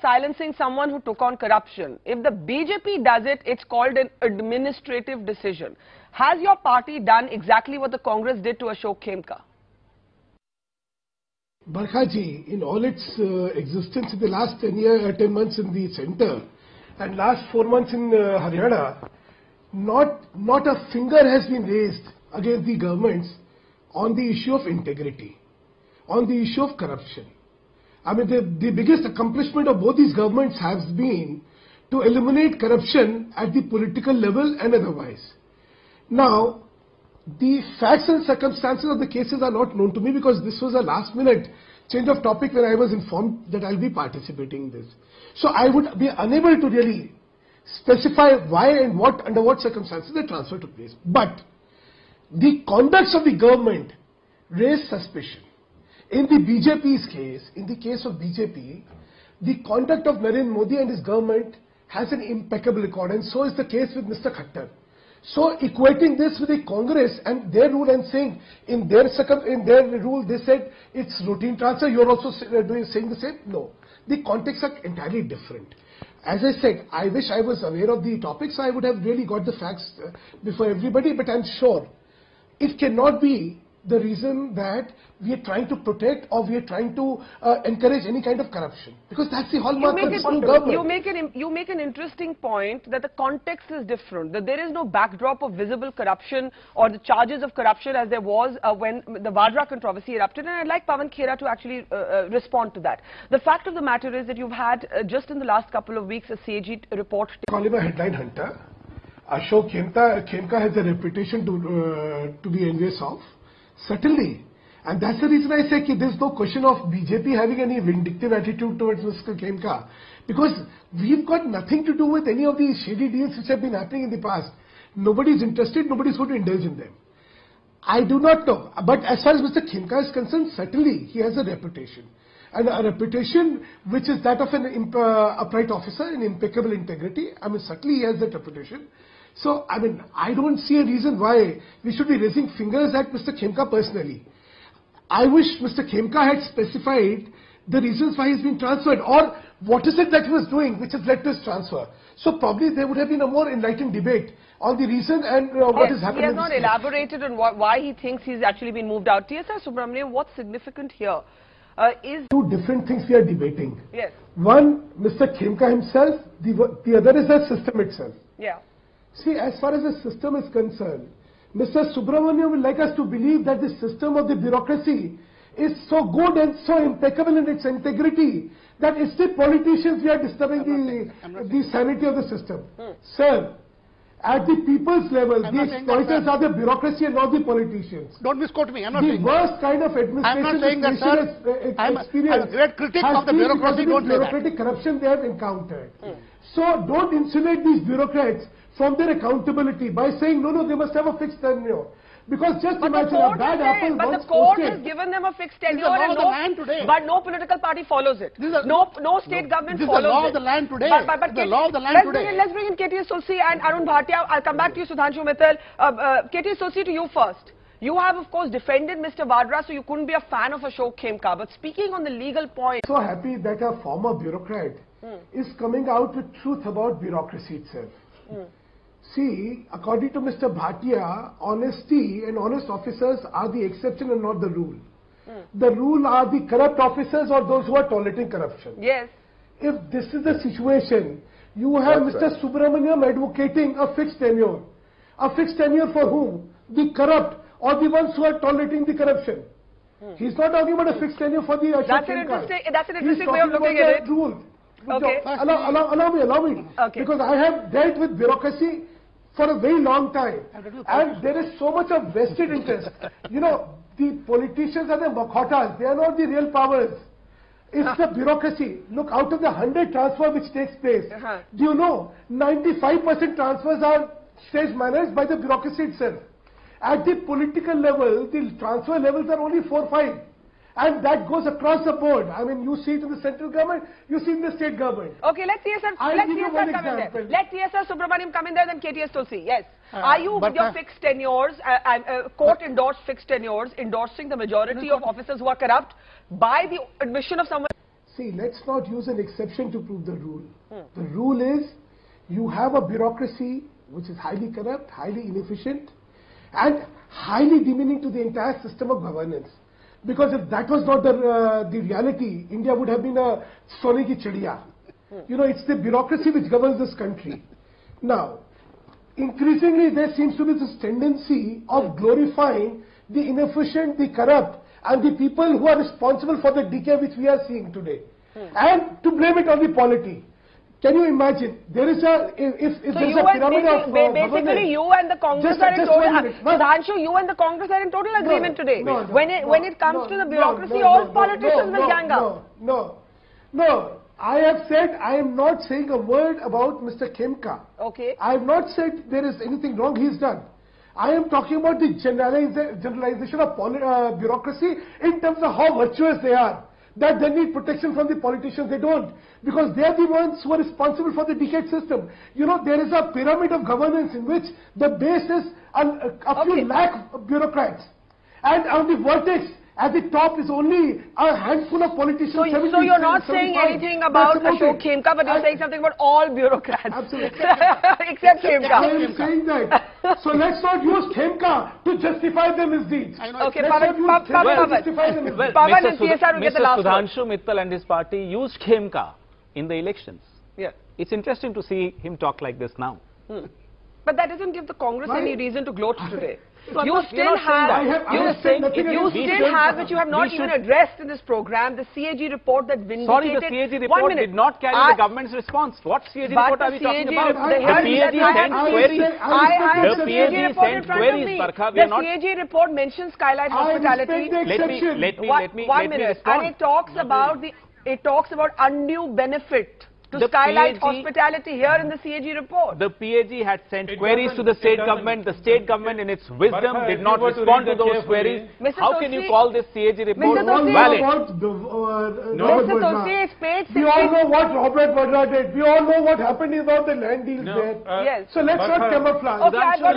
silencing someone who took on corruption. If the BJP does it, it's called an administrative decision. Has your party done exactly what the Congress did to Ashok Khemka? Barkhaji, in all its existence in the last 10 months in the centre and last 4 months in Haryana, not a finger has been raised against the governments on the issue of integrity, on the issue of corruption. I mean, the biggest accomplishment of both these governments has been to eliminate corruption at the political level and otherwise. Now, the facts and circumstances of the cases are not known to me because this was a last minute change of topic when I was informed that I'll be participating in this. So I would be unable to really specify why and under what circumstances the transfer took place. But the conduct of the government raised suspicion. In the BJP's case, in the case of BJP, the conduct of Narendra Modi and his government has an impeccable record, and so is the case with Mr. Khattar. So equating this with the Congress and their rule and saying in their rule they said it's routine transfer, you're also saying the same? No. The contexts are entirely different. As I said, I wish I was aware of the topics, so I would have really got the facts before everybody, but I'm sure it cannot be the reason that we are trying to protect or we are trying to encourage any kind of corruption, because that's the hallmark of this new government. You make an interesting point that the context is different, that there is no backdrop of visible corruption or the charges of corruption as there was when the Vadra controversy erupted, and I'd like Pawan Khera to actually respond to that. The fact of the matter is that you've had just in the last couple of weeks a CAG report. Call him a headline hunter. Ashok Khemka has a reputation to be envious of. Certainly. And that's the reason I say there's no question of BJP having any vindictive attitude towards Mr. Khemka. Because we've got nothing to do with any of these shady deals which have been happening in the past. Nobody's interested, nobody's going to indulge in them. I do not know. But as far as Mr. Khemka is concerned, certainly he has a reputation. And a reputation which is that of an upright officer in impeccable integrity. I mean, certainly he has that reputation. So, I mean, I don't see a reason why we should be raising fingers at Mr. Khemka personally. I wish Mr. Khemka had specified the reasons why he's been transferred or what is it that he was doing which has led to his transfer. So probably there would have been a more enlightened debate on the reason and what is happening. He has not elaborated on why he thinks he's actually been moved out. TSR Subramaniam, what's significant here is... Two different things we are debating. Yes. One, Mr. Khemka himself, the other is the system itself. Yeah. See, as far as the system is concerned, Mr. Subramaniam would like us to believe that the system of the bureaucracy is so good and so impeccable in its integrity that it's the politicians who are disturbing the sanity of the system. Sir, at the people's level, the exploiters are the bureaucracy and not the politicians. Don't misquote me. I'm not saying that. The worst kind of administration I'm not saying that, sir. I'm a great critic of the bureaucracy. Don't say that. Bureaucratic corruption they have encountered. So don't insulate these bureaucrats from their accountability by saying, no, they must have a fixed tenure. Because just imagine a bad apple but the court has given them a fixed tenure but no political party follows it. No state government follows it. This is the law of the land today. Let's bring in KTS Tulsi and Arun Bhatia. I'll come back to you, Sudhanshu Mittal. KTS Tulsi, to you first. You have, of course, defended Mr. Vadra, so you couldn't be a fan of Ashok Khemka. But speaking on the legal point... So happy that a former bureaucrat is coming out with truth about bureaucracy itself. See, according to Mr. Bhatia, honesty and honest officers are the exception and not the rule. The rule are the corrupt officers or those who are tolerating corruption. Yes. If this is the situation, you have Mr. Subramaniam advocating a fixed tenure. A fixed tenure for whom? The corrupt or the ones who are tolerating the corruption. He's not talking about a fixed tenure for the That's an interesting way of looking at it. Rule. Okay. Allow me. Okay. Because I have dealt with bureaucracy for a very long time. And there is so much of vested interest. You know, the politicians are the makhotas. They are not the real powers. It's the bureaucracy. Look, out of the 100 transfers which takes place, do you know, 95% transfers are staged managed by the bureaucracy itself. At the political level, the transfer levels are only 4 or 5. And that goes across the board. I mean, you see it in the central government, you see it in the state government. Okay, let TSR come in there. Let TSR Subramaniam come in there, then KTS Tulsi. Yes. Are you with your fixed tenures, court-endorsed fixed tenures, endorsing the majority of officers who are corrupt by the admission of someone? See, let's not use an exception to prove the rule. The rule is, you have a bureaucracy which is highly corrupt, highly inefficient, and highly demeaning to the entire system of governance. Because if that was not the reality, India would have been a Sone ki Chidiya. You know, it's the bureaucracy which governs this country. Now, increasingly there seems to be this tendency of glorifying the inefficient, the corrupt, and the people who are responsible for the decay which we are seeing today. And to blame it on the polity. Can you imagine? There is a, if so there is a pyramid of basically you and the Congress are in total, Sudhanshu, you and the Congress are in total agreement today. When it comes to the bureaucracy, all politicians will gang up. No. I have said, I am not saying a word about Mr. Khemka. Okay. I have not said there is anything wrong he has done. I am talking about the generalization of bureaucracy in terms of how virtuous they are. That they need protection from the politicians, they don't. Because they are the ones who are responsible for the decayed system. You know, there is a pyramid of governance in which the base is a few lakh bureaucrats. And on the vertex, at the top is only a handful of politicians. So you're not saying anything about Ashok Khemka, but you're saying something about all bureaucrats. Absolutely. Except Khemka. I am saying that. So let's not use Khemka to justify the misdeeds. Okay, Pavan and CSR will get the last word. Sudhanshu Mittal and his party used Khemka in the elections. Yeah. It's interesting to see him talk like this now. But that doesn't give the Congress any reason to gloat today. You still have, which you have not even addressed in this program, the CAG report that vindicated. Sorry, the CAG report did not carry the government's response. What CAG report are we talking about? The PAG sent queries. The PAG sent queries, Barkha. The CAG report mentions Skylight Hospitality. Let me 1 minute. And it talks about undue benefit to Skylight Hospitality here in the CAG report. The PAG had sent queries to the state government. The state government, in its wisdom, did not respond to those queries. How can you call this CAG report valid? Mr. Tosi, it's paid. We all know what Robert Vadra did. We all know what happened about the land deals there. Yes. So let's not camouflage. Okay, I've got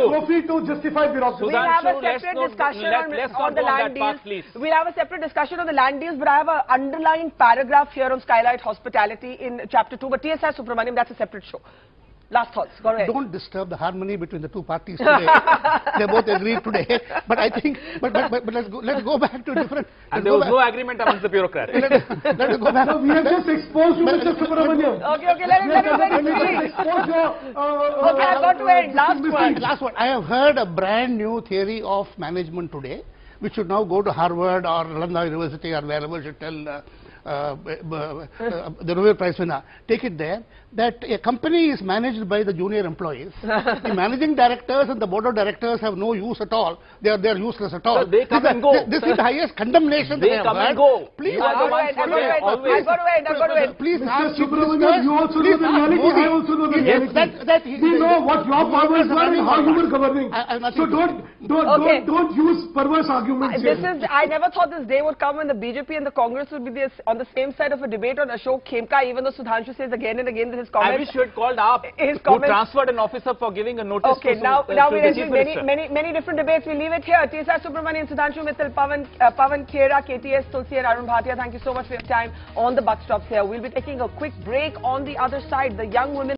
to justify bureaucracy. We'll have a separate discussion on the land deals. We'll have a separate discussion on the land deals, but I have a underlying paragraph here on Skylight Hospitality in chapter 2, but TSI Subramaniam, that's a separate show. Last thoughts, go ahead. Don't disturb the harmony between the two parties today. They both agreed today. But I think, but let's go back to different. And there was no agreement amongst the bureaucrats. Let's go back. No, we have just exposed you, Mr. Subramaniam. Okay, let him speak. Okay, I've got to end. Last one. I have heard a brand new theory of management today, which should now go to Harvard or London University or wherever should tell the Nobel Prize winner, take it there, that a company is managed by the junior employees. The managing directors and the board of directors have no use at all. They are useless at all. So they come and go. This is the highest condemnation they come and go. Please, I've got to end. Please, Mr. Subramaniam, you also know the reality. I also know the reality. We know what your powers were and how you were governing. So don't use perverse arguments. I never thought this day would come when the BJP and the Congress would be on the same side of a debate on Ashok Khemka, even though Sudhanshu says again and again that his comments... I wish you had called up, who transferred an officer for giving a notice to now we're entering many different debates. We'll leave it here. TSI Subramanian, Sudhanshu Mittal, Pavan Khera, KTS Tulsi and Arun Bhatia, thank you so much for your time on the buck stops here. We'll be taking a quick break. On the other side, the young women